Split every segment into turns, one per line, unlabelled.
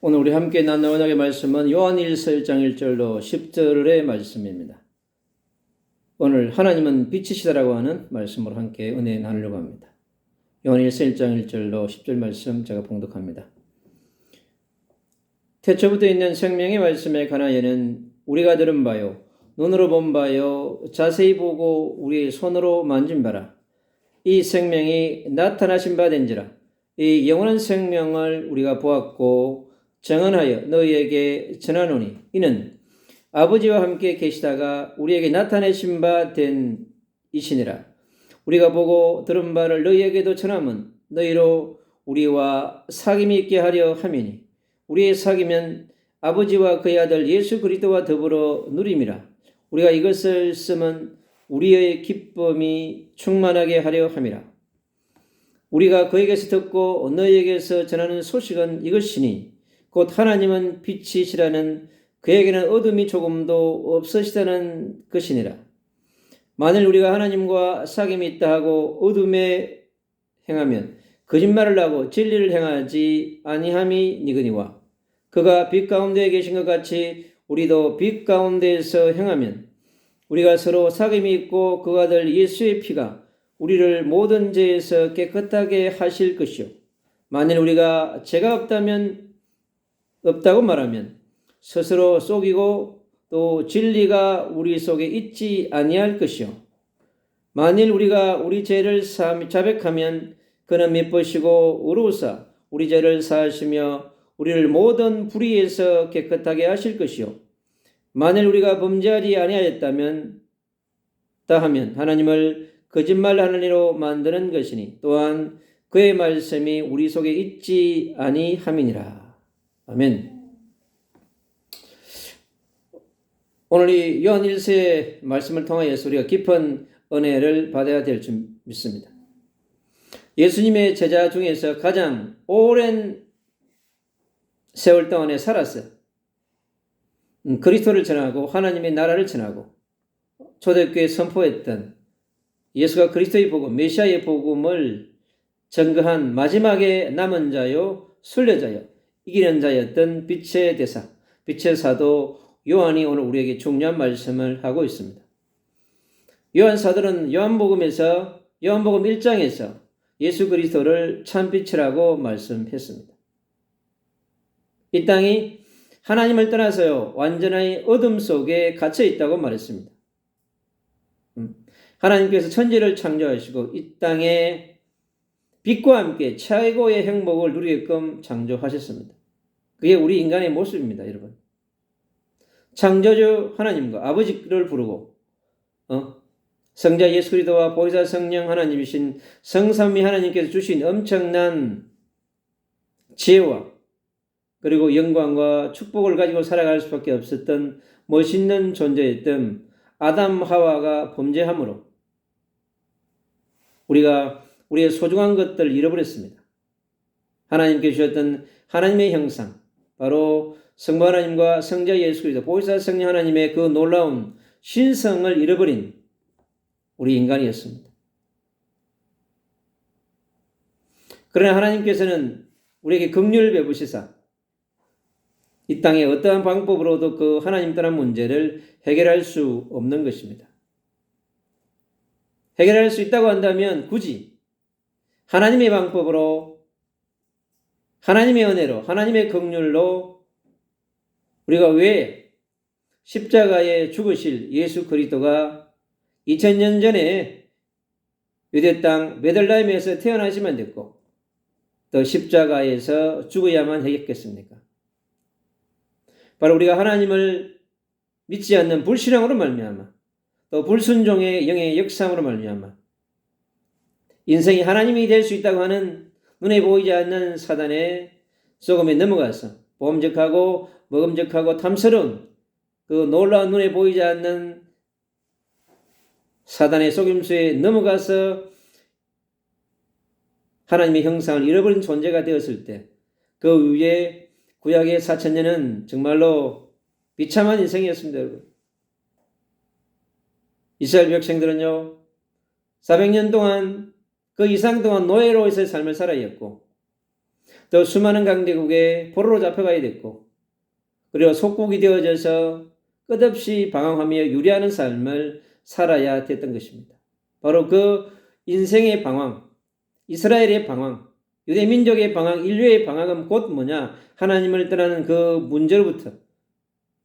오늘 우리 함께 나눌 언약의 말씀은 요한일서 1장 1절로 10절의 말씀입니다. 오늘 하나님은 빛이시다라고 하는 말씀으로 함께 은혜 나누려고 합니다. 요한일서 1장 1절로 10절 말씀 제가 봉독합니다. 태초부터 있는 생명의 말씀에 관하여는 우리가 들은 바요, 눈으로 본 바요, 자세히 보고 우리의 손으로 만진 바라. 이 생명이 나타나신 바 된지라. 이 영원한 생명을 우리가 보았고 정언하여 너희에게 전하노니 이는 아버지와 함께 계시다가 우리에게 나타내신 바 된 이시니라. 우리가 보고 들은 바를 너희에게도 전함은 너희로 우리와 사귐이 있게 하려 함이니 우리의 사귐은 아버지와 그의 아들 예수 그리스도와 더불어 누림이라. 우리가 이것을 쓰면 우리의 기쁨이 충만하게 하려 함이라. 우리가 그에게서 듣고 너희에게서 전하는 소식은 이것이니 곧 하나님은 빛이시라는 그에게는 어둠이 조금도 없으시다는 것이니라. 만일 우리가 하나님과 사귐이 있다 하고 어둠에 행하면 거짓말을 하고 진리를 행하지 아니함이 니거니와 그가 빛 가운데에 계신 것 같이 우리도 빛 가운데에서 행하면 우리가 서로 사귐이 있고 그 아들 예수의 피가 우리를 모든 죄에서 깨끗하게 하실 것이요. 만일 우리가 죄가 없다고 말하면 스스로 속이고 또 진리가 우리 속에 있지 아니할 것이요. 만일 우리가 우리 죄를 자백하면 그는 미쁘시고 의로우사 우리 죄를 사하시며 우리를 모든 불의에서 깨끗하게 하실 것이요. 만일 우리가 범죄하지 아니하였다면 하면 하나님을 거짓말하는 이로 만드는 것이니 또한 그의 말씀이 우리 속에 있지 아니함이니라. 아멘. 오늘 이 요한 1서의 말씀을 통하여서 우리가 깊은 은혜를 받아야 될 줄 믿습니다. 예수님의 제자 중에서 가장 오랜 세월 동안에 살아서 그리스도를 전하고 하나님의 나라를 전하고 초대교회에 선포했던 예수가 그리스도의 복음, 메시아의 복음을 증거한 마지막에 남은 자요, 순례자요, 이기는 자였던 빛의 대사, 빛의 사도 요한이 오늘 우리에게 중요한 말씀을 하고 있습니다. 요한 사도는 요한복음 1장에서 예수 그리스도를 참빛이라고 말씀했습니다. 이 땅이 하나님을 떠나서요 완전히 어둠 속에 갇혀 있다고 말했습니다. 하나님께서 천지를 창조하시고 이 땅에 빛과 함께 최고의 행복을 누리게끔 창조하셨습니다. 그게 우리 인간의 모습입니다, 여러분. 창조주 하나님과 아버지를 부르고 성자 예수 그리스도와 보혜사 성령 하나님이신 성삼위 하나님께서 주신 엄청난 지혜와 그리고 영광과 축복을 가지고 살아갈 수밖에 없었던 멋있는 존재였던 아담 하와가 범죄함으로 우리가 우리의 소중한 것들을 잃어버렸습니다. 하나님께 주셨던 하나님의 형상, 바로 성부 하나님과 성자 예수 그리스도 보혜사 성령 하나님의 그 놀라운 신성을 잃어버린 우리 인간이었습니다. 그러나 하나님께서는 우리에게 긍휼을 베푸시사 이 땅에 어떠한 방법으로도 그 하나님 떠난 문제를 해결할 수 없는 것입니다. 해결할 수 있다고 한다면 굳이 하나님의 방법으로, 하나님의 은혜로, 하나님의 긍휼로 우리가 왜 십자가에 죽으실 예수 그리스도가 2000년 전에 유대 땅 베들레헴에서 태어나시면 됐고 또 십자가에서 죽어야만 하겠습니까? 바로 우리가 하나님을 믿지 않는 불신앙으로 말미암아 또 불순종의 영의 역상으로 말미암아 인생이 하나님이 될 수 있다고 하는 눈에 보이지 않는 사단의 속음에 넘어가서 보험직하고 먹음직하고 탐스러운 그 놀라운 눈에 보이지 않는 사단의 속임수에 넘어가서 하나님의 형상을 잃어버린 존재가 되었을 때 그 위에 구약의 4000년은 정말로 비참한 인생이었습니다, 여러분. 이스라엘 백성들은요 400년 동안 그 이상 동안 노예로서의 삶을 살아야 했고 또 수많은 강대국에 포로로 잡혀가야 됐고, 그리고 속국이 되어져서 끝없이 방황하며 유리하는 삶을 살아야 됐던 것입니다. 바로 그 인생의 방황, 이스라엘의 방황, 유대 민족의 방황, 인류의 방황은 곧 뭐냐? 하나님을 떠나는 그 문제로부터,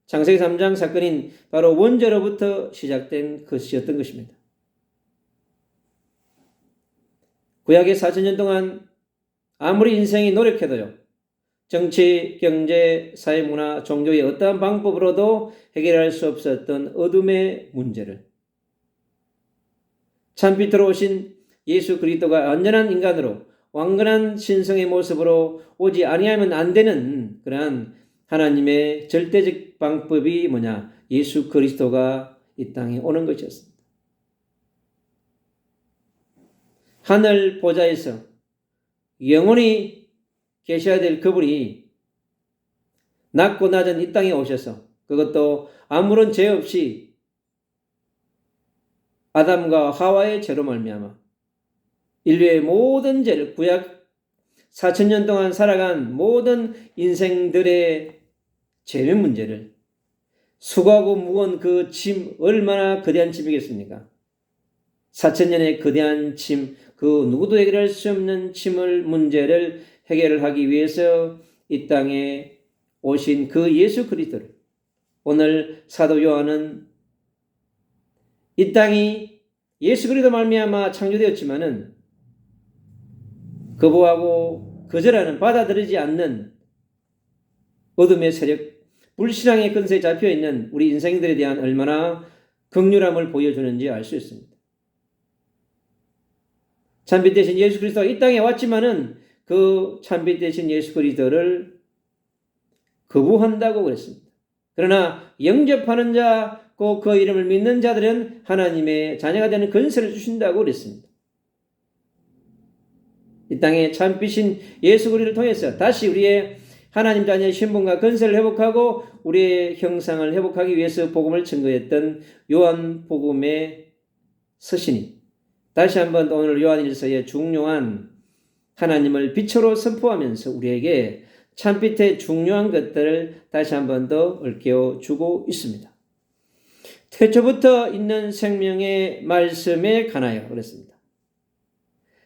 창세기 3장 사건인 바로 원죄로부터 시작된 것이었던 것입니다. 구약의 4,000년 동안 아무리 인생이 노력해도요, 정치, 경제, 사회, 문화, 종교의 어떠한 방법으로도 해결할 수 없었던 어둠의 문제를 참빛으로 오신 예수 그리스도가 완전한 인간으로 완전한 신성의 모습으로 오지 아니하면 안 되는 그러한 하나님의 절대적 방법이 뭐냐? 예수 그리스도가 이 땅에 오는 것이었습니다. 하늘 보좌에서 영원히 계셔야 될 그분이 낮고 낮은 이 땅에 오셔서 그것도 아무런 죄 없이 아담과 하와의 죄로 말미암아 인류의 모든 죄를 구약 4,000년 동안 살아간 모든 인생들의 죄의 문제를 수고하고 무거운 그 짐 얼마나 거대한 짐이겠습니까? 4,000년의 거대한 짐, 그 누구도 해결할 수 없는 짐을 문제를 해결을 하기 위해서 이 땅에 오신 그 예수 그리스도를 오늘 사도 요한은 이 땅이 예수 그리스도 말미암아 창조되었지만은 거부하고 거절하는 받아들이지 않는 어둠의 세력, 불신앙의 근세에 잡혀있는 우리 인생들에 대한 얼마나 긍휼함을 보여주는지 알 수 있습니다. 참빛 대신 예수 그리스도가 이 땅에 왔지만은 그 참빛 대신 예수 그리스도를 거부한다고 그랬습니다. 그러나 영접하는 자, 그 이름을 믿는 자들은 하나님의 자녀가 되는 권세를 주신다고 그랬습니다. 이 땅에 참빛인 예수 그리스도를 통해서 다시 우리의 하나님 자녀의 신분과 권세를 회복하고 우리의 형상을 회복하기 위해서 복음을 증거했던 요한복음의 서신이 다시 한번 오늘 요한일서의 중요한 하나님을 빛으로 선포하면서 우리에게 참빛의 중요한 것들을 다시 한번 더 일깨워 주고 있습니다. 태초부터 있는 생명의 말씀에 관하여 그랬습니다.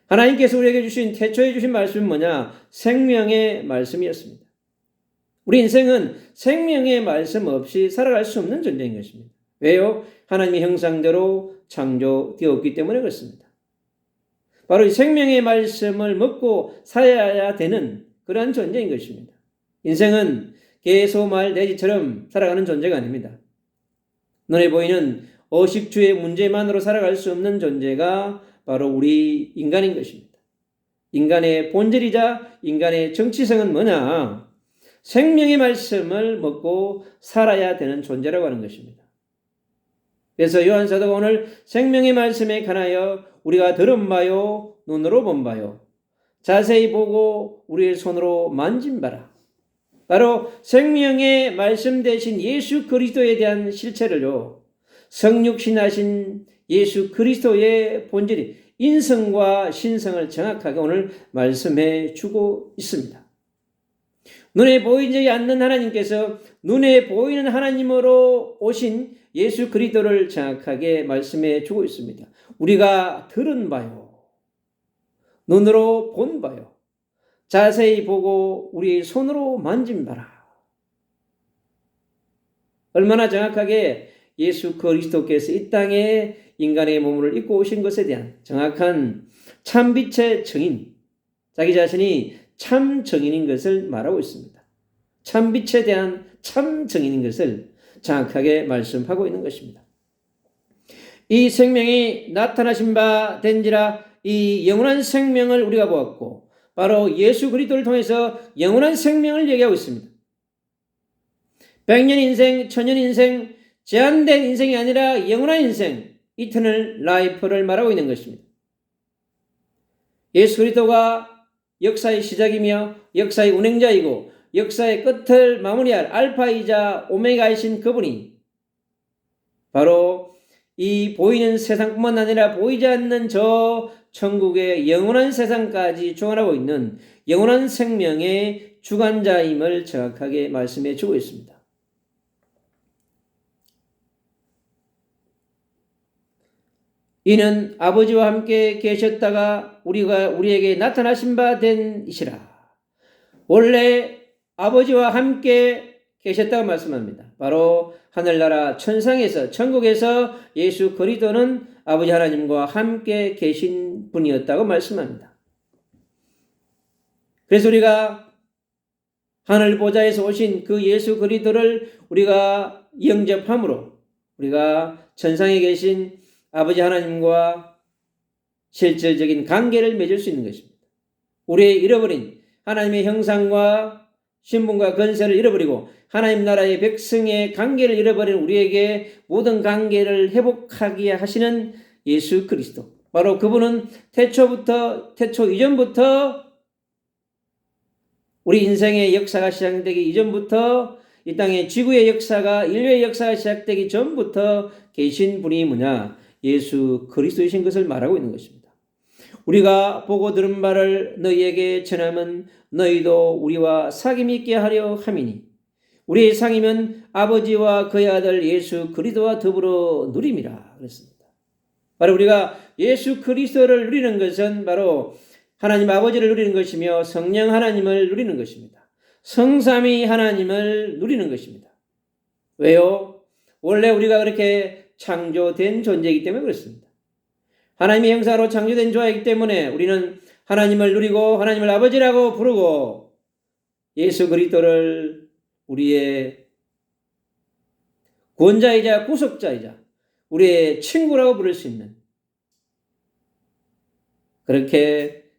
하나님께서 우리에게 주신 태초에 주신 말씀은 뭐냐? 생명의 말씀이었습니다. 우리 인생은 생명의 말씀 없이 살아갈 수 없는 존재인 것입니다. 왜요? 하나님의 형상대로 창조되었기 때문에 그렇습니다. 바로 이 생명의 말씀을 먹고 살아야 되는 그러한 존재인 것입니다. 인생은 개, 소, 말, 돼지처럼 살아가는 존재가 아닙니다. 눈에 보이는 의식주의 문제만으로 살아갈 수 없는 존재가 바로 우리 인간인 것입니다. 인간의 본질이자 인간의 정치성은 뭐냐? 생명의 말씀을 먹고 살아야 되는 존재라고 하는 것입니다. 그래서 요한사도가 오늘 생명의 말씀에 관하여 우리가 들은 바요, 눈으로 본 바요, 자세히 보고 우리의 손으로 만진 바라. 바로 생명의 말씀 대신 예수 그리스도에 대한 실체를요, 성육신하신 예수 그리스도의 본질이 인성과 신성을 정확하게 오늘 말씀해 주고 있습니다. 눈에 보이지 않는 하나님께서 눈에 보이는 하나님으로 오신 예수 그리스도를 정확하게 말씀해 주고 있습니다. 우리가 들은 바요, 눈으로 본 바요, 자세히 보고 우리 손으로 만진 바라. 얼마나 정확하게 예수 그리스도께서 이 땅에 인간의 몸을 입고 오신 것에 대한 정확한 참빛의 증인, 자기 자신이 참 증인인 것을 말하고 있습니다. 참빛에 대한 참 증인인 것을 정확하게 말씀하고 있는 것입니다. 이 생명이 나타나신 바 된지라, 이 영원한 생명을 우리가 보았고 바로 예수 그리스도를 통해서 영원한 생명을 얘기하고 있습니다. 100년 인생, 1000년 인생, 제한된 인생이 아니라 영원한 인생, 이터널 라이프를 말하고 있는 것입니다. 예수 그리스도가 역사의 시작이며 역사의 운행자이고 역사의 끝을 마무리할 알파이자 오메가이신 그분이 바로 이 보이는 세상뿐만 아니라 보이지 않는 저 천국의 영원한 세상까지 주관하고 있는 영원한 생명의 주관자임을 정확하게 말씀해 주고 있습니다. 이는 아버지와 함께 계셨다가 우리에게 나타나신 바 된 이시라. 원래 아버지와 함께 계셨다고 말씀합니다. 바로 하늘나라 천상에서 천국에서 예수 그리스도는 아버지 하나님과 함께 계신 분이었다고 말씀합니다. 그래서 우리가 하늘 보좌에서 오신 그 예수 그리스도를 우리가 영접함으로 우리가 천상에 계신 아버지 하나님과 실질적인 관계를 맺을 수 있는 것입니다. 우리의 잃어버린 하나님의 형상과 신분과 권세를 잃어버리고 하나님 나라의 백성의 관계를 잃어버린 우리에게 모든 관계를 회복하게 하시는 예수 그리스도. 바로 그분은 태초 이전부터 우리 인생의 역사가 시작되기 이전부터 이 땅의 지구의 역사가 인류의 역사가 시작되기 전부터 계신 분이 뭐냐? 예수 그리스도이신 것을 말하고 있는 것입니다. 우리가 보고 들은 바를 너희에게 전함은 너희도 우리와 사귐이 있게 하려 함이니 우리의 상임은 아버지와 그의 아들 예수 그리스도와 더불어 누림이라 그랬습니다. 바로 우리가 예수 그리스도를 누리는 것은 바로 하나님 아버지를 누리는 것이며 성령 하나님을 누리는 것입니다. 성삼위 하나님을 누리는 것입니다. 왜요? 원래 우리가 그렇게 창조된 존재이기 때문에 그렇습니다. 하나님의 형상으로 창조된 존재이기 때문에 우리는 하나님을 누리고 하나님을 아버지라고 부르고 예수 그리스도를 우리의 구원자이자 구속자이자 우리의 친구라고 부를 수 있는 그렇게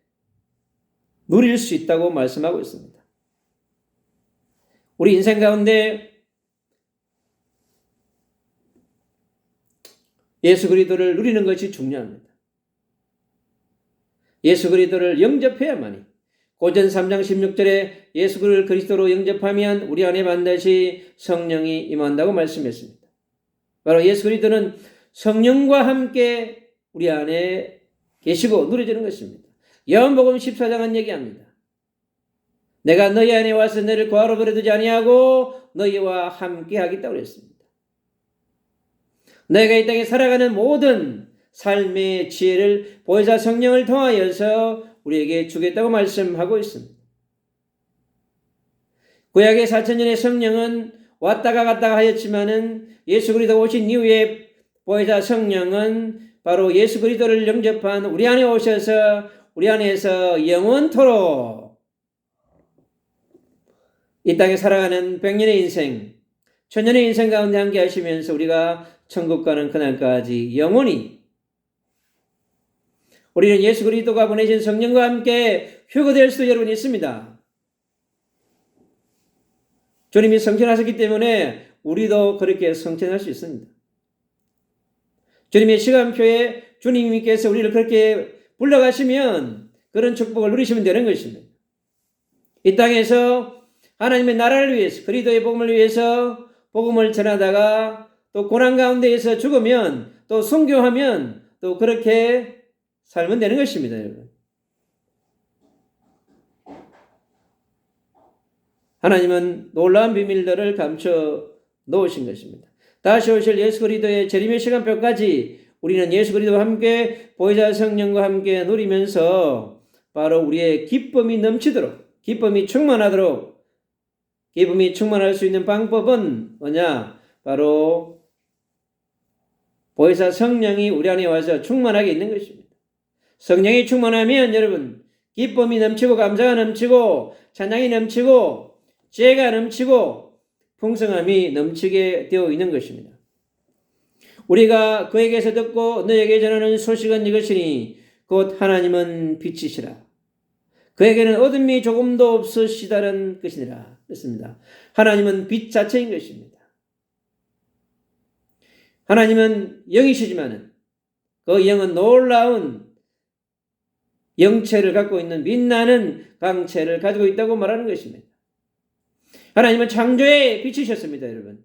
누릴 수 있다고 말씀하고 있습니다. 우리 인생 가운데 예수 그리스도를 누리는 것이 중요합니다. 예수 그리스도를 영접해야만이 고전 3장 16절에 예수 그리스도로 영접하면 우리 안에 반드시 성령이 임한다고 말씀했습니다. 바로 예수 그리스도는 성령과 함께 우리 안에 계시고 누려지는 것입니다. 요한복음 14장은 얘기합니다. 내가 너희 안에 와서 너희를 고아로 버려두지 아니하고 너희와 함께 하겠다고 했습니다. 내가 이 땅에 살아가는 모든 삶의 지혜를 보혜사 성령을 통하여서 우리에게 주겠다고 말씀하고 있습니다. 구약의 4,000년의 성령은 왔다가 갔다가 하였지만은 예수 그리스도가 오신 이후에 보혜사 성령은 바로 예수 그리스도를 영접한 우리 안에 오셔서 우리 안에서 영원토록 이 땅에 살아가는 100년의 인생, 1000년의 인생 가운데 함께 하시면서 우리가 천국 가는 그날까지 영원히 우리는 예수 그리스도가 보내신 성령과 함께 휴거될 수도 여러분 있습니다. 주님이 성천하셨기 때문에 우리도 그렇게 성천할 수 있습니다. 주님의 시간표에 주님께서 우리를 그렇게 불러가시면 그런 축복을 누리시면 되는 것입니다. 이 땅에서 하나님의 나라를 위해서 그리스도의 복음을 위해서 복음을 전하다가 또 고난 가운데에서 죽으면 또 순교하면 또 그렇게 살면 되는 것입니다, 여러분. 하나님은 놀라운 비밀들을 감춰 놓으신 것입니다. 다시 오실 예수 그리스도의 재림의 시간표까지 우리는 예수 그리스도와 함께 보혜사 성령과 함께 누리면서 바로 우리의 기쁨이 넘치도록 기쁨이 충만하도록 기쁨이 충만할 수 있는 방법은 뭐냐? 바로 보혜사 성령이 우리 안에 와서 충만하게 있는 것입니다. 성령이 충만하면 여러분 기쁨이 넘치고 감사가 넘치고 찬양이 넘치고 지혜가 넘치고 풍성함이 넘치게 되어 있는 것입니다. 우리가 그에게서 듣고 너에게 전하는 소식은 이것이니 곧 하나님은 빛이시라. 그에게는 어둠이 조금도 없으시다는 것이니라. 그렇습니다. 하나님은 빛 자체인 것입니다. 하나님은 영이시지만은 그 영은 놀라운 영체를 갖고 있는 빛나는 강체를 가지고 있다고 말하는 것입니다. 하나님은 창조의 빛이셨습니다, 여러분.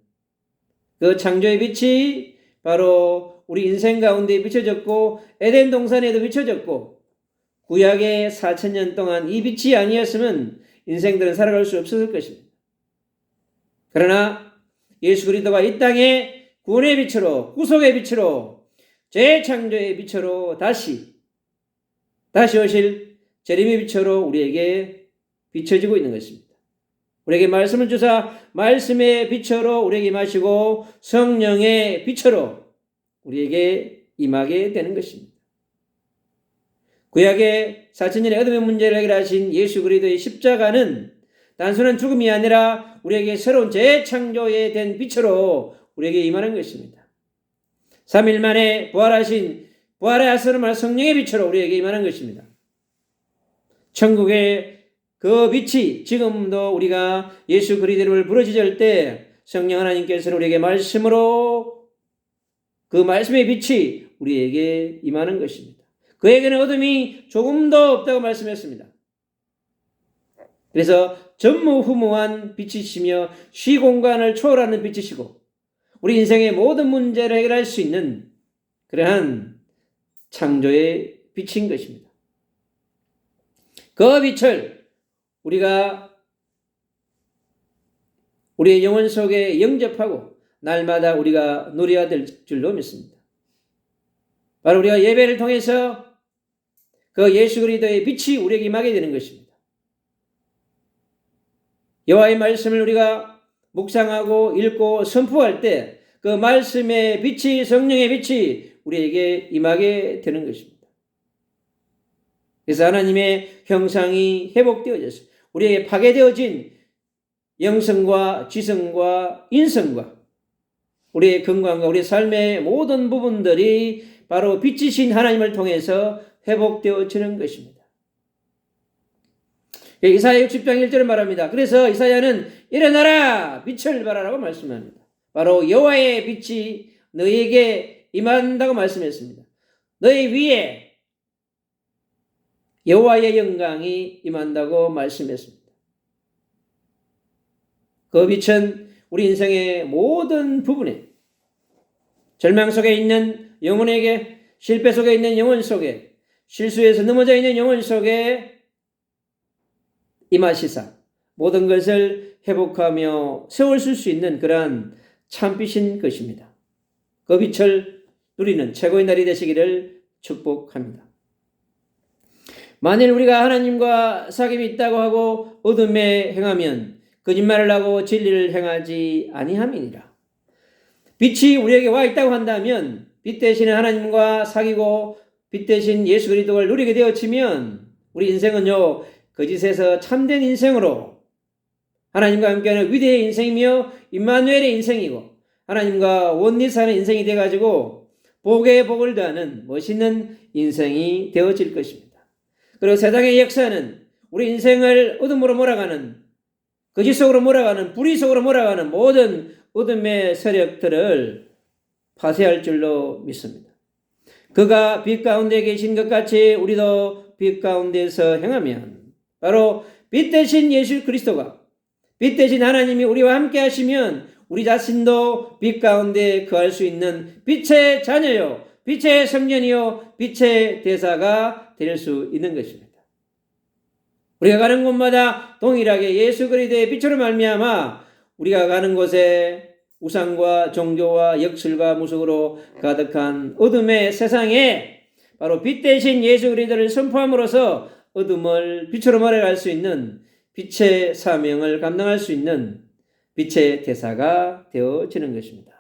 그 창조의 빛이 바로 우리 인생 가운데 비춰졌고 에덴 동산에도 비춰졌고 구약의 4000년 동안 이 빛이 아니었으면 인생들은 살아갈 수 없었을 것입니다. 그러나 예수 그리스도가 이 땅에 구원의 빛으로, 구속의 빛으로, 재창조의 빛으로 다시 오실 재림의 빛으로 우리에게 비춰지고 있는 것입니다. 우리에게 말씀을 주사 말씀의 빛으로 우리에게 임하시고 성령의 빛으로 우리에게 임하게 되는 것입니다. 구약의 4000년의 어둠의 문제를 해결하신 예수 그리스도의 십자가는 단순한 죽음이 아니라 우리에게 새로운 재창조에 된 빛으로 우리에게 임하는 것입니다. 3일 만에 부활의 아스름한 성령의 빛으로 우리에게 임하는 것입니다. 천국의 그 빛이 지금도 우리가 예수 그리스도를 부르짖을 때 성령 하나님께서는 우리에게 말씀으로 그 말씀의 빛이 우리에게 임하는 것입니다. 그에게는 어둠이 조금도 없다고 말씀했습니다. 그래서 전무후무한 빛이시며 시공간을 초월하는 빛이시고 우리 인생의 모든 문제를 해결할 수 있는 그러한 창조의 빛인 것입니다. 그 빛을 우리가 우리의 영혼 속에 영접하고 날마다 우리가 누려야 될 줄로 믿습니다. 바로 우리가 예배를 통해서 그 예수 그리스도의 빛이 우리에게 임하게 되는 것입니다. 여호와의 말씀을 우리가 묵상하고 읽고 선포할 때 그 말씀의 빛이 성령의 빛이 우리에게 임하게 되는 것입니다. 그래서 하나님의 형상이 회복되어져서 우리에게 파괴되어진 영성과 지성과 인성과 우리의 건강과 우리의 삶의 모든 부분들이 바로 빛이신 하나님을 통해서 회복되어지는 것입니다. 이사야 60장 1절을 말합니다. 그래서 이사야는 일어나라 빛을 발하라고 말씀합니다. 바로 여호와의 빛이 너희에게 임한다고 말씀했습니다. 너희 위에 여호와의 영광이 임한다고 말씀했습니다. 그 빛은 우리 인생의 모든 부분에 절망 속에 있는 영혼에게 실패 속에 있는 영혼 속에 실수에서 넘어져 있는 영혼 속에 임하시사 모든 것을 회복하며 세워줄 수 있는 그러한 참빛인 것입니다. 그 빛을 누리는 최고의 날이 되시기를 축복합니다. 만일 우리가 하나님과 사귐이 있다고 하고 어둠에 행하면 거짓말을 하고 진리를 행하지 아니함이니라. 빛이 우리에게 와 있다고 한다면 빛 대신 하나님과 사귀고 빛 대신 예수 그리스도를 누리게 되어지면 우리 인생은요 거짓에서 참된 인생으로 하나님과 함께하는 위대의 인생이며 임마누엘의 인생이고 하나님과 원리 사는 인생이 되어가지고 복에 복을 더하는 멋있는 인생이 되어질 것입니다. 그리고 세상의 역사는 우리 인생을 어둠으로 몰아가는 거짓 속으로 몰아가는 불의 속으로 몰아가는 모든 어둠의 세력들을 파쇄할 줄로 믿습니다. 그가 빛 가운데 계신 것 같이 우리도 빛 가운데서 행하면 바로 빛 대신 예수 그리스도가 빛 대신 하나님이 우리와 함께 하시면 우리 자신도 빛 가운데 거할 수 있는 빛의 자녀요 빛의 성전이요 빛의 대사가 될 수 있는 것입니다. 우리가 가는 곳마다 동일하게 예수 그리스도의 빛으로 말미암아 우리가 가는 곳에 우상과 종교와 역술과 무속으로 가득한 어둠의 세상에 바로 빛 대신 예수 그리스도를 선포함으로써 어둠을 빛으로 몰아갈 수 있는 빛의 사명을 감당할 수 있는 빛의 대사가 되어지는 것입니다.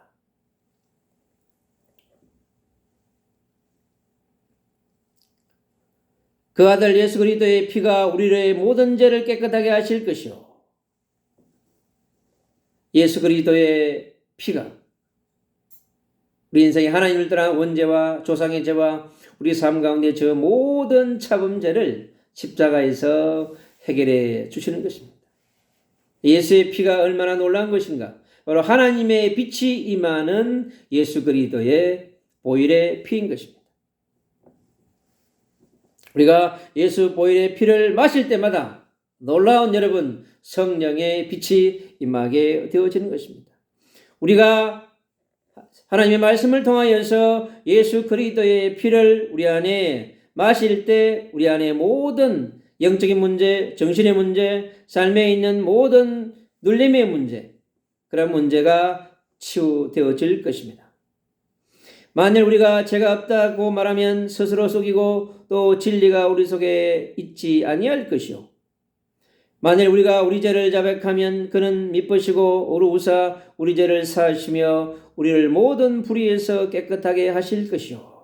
그 아들 예수 그리스도의 피가 우리의 모든 죄를 깨끗하게 하실 것이요 예수 그리스도의 피가 우리 인생의 하나님을 떠난 원죄와 조상의 죄와 우리 삶 가운데 저 모든 차범죄를 십자가에서 해결해 주시는 것입니다. 예수의 피가 얼마나 놀라운 것인가. 바로 하나님의 빛이 임하는 예수 그리스도의 보혈의 피인 것입니다. 우리가 예수 보혈의 피를 마실 때마다 놀라운 여러분 성령의 빛이 임하게 되어지는 것입니다. 우리가 하나님의 말씀을 통하여서 예수 그리스도의 피를 우리 안에 마실 때 우리 안에 모든 영적인 문제, 정신의 문제, 삶에 있는 모든 눌림의 문제, 그런 문제가 치유되어질 것입니다. 만일 우리가 죄가 없다고 말하면 스스로 속이고 또 진리가 우리 속에 있지 아니할 것이요. 만일 우리가 우리 죄를 자백하면 그는 미쁘시고 오르우사 우리 죄를 사하시며 우리를 모든 불의에서 깨끗하게 하실 것이요.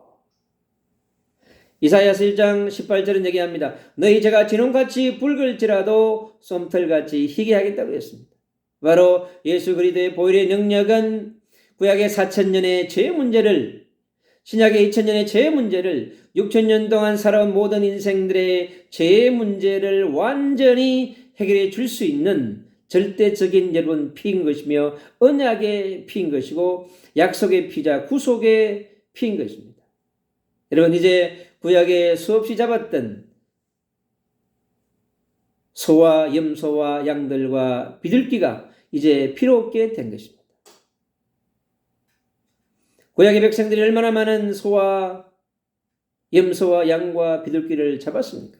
이사야서 1장 18절은 얘기합니다. 너희 죄가 진홍같이 붉을지라도 솜털같이 희게 하겠다고 했습니다. 바로 예수 그리스도의 보혈의 능력은 구약의 4,000년의 죄 문제를, 신약의 2,000년의 죄 문제를, 6,000년 동안 살아온 모든 인생들의 죄 문제를 완전히 해결해 줄 수 있는 절대적인 여러분 피인 것이며 언약의 피인 것이고 약속의 피자 구속의 피인 것입니다. 여러분 이제 구약에 수없이 잡았던 소와 염소와 양들과 비둘기가 이제 필요 없게 된 것입니다. 구약의 백성들이 얼마나 많은 소와 염소와 양과 비둘기를 잡았습니까?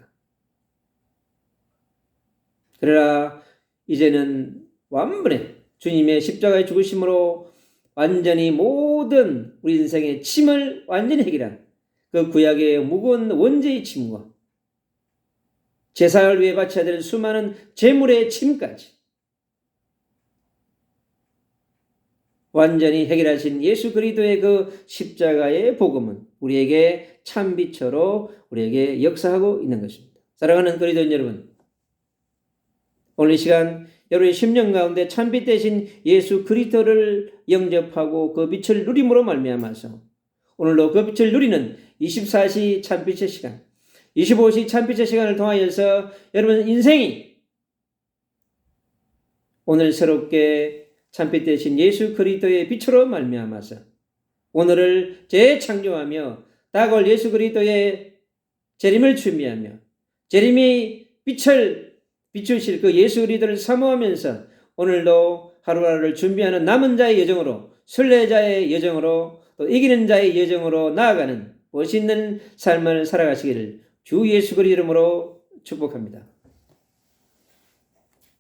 그러나 이제는 완전히 주님의 십자가의 죽으심으로 완전히 모든 우리 인생의 짐을 완전히 해결한 그 구약의 무거운 원죄의 짐과 제사를 위해 바쳐야 될 수많은 제물의 짐까지 완전히 해결하신 예수 그리스도의 그 십자가의 복음은 우리에게 참빛처럼 우리에게 역사하고 있는 것입니다. 사랑하는 그리스도인 여러분, 오늘 이 시간 여러분의 심령 가운데 참빛 대신 예수 그리스도를 영접하고 그 빛을 누림으로 말미암아서 오늘도 그 빛을 누리는 24시 참빛의 시간, 25시 참빛의 시간을 통하여서 여러분 인생이 오늘 새롭게 참빛 대신 예수 그리스도의 빛으로 말미암아서 오늘을 재창조하며 다가올 예수 그리스도의 재림을 준비하며 재림이 빛을 비추실 그 예수 그리스도를 사모하면서 오늘도 하루하루를 준비하는 남은 자의 여정으로, 순례자의 여정으로, 또 이기는 자의 여정으로 나아가는 멋있는 삶을 살아가시기를 주 예수 그리스도 이름으로 축복합니다.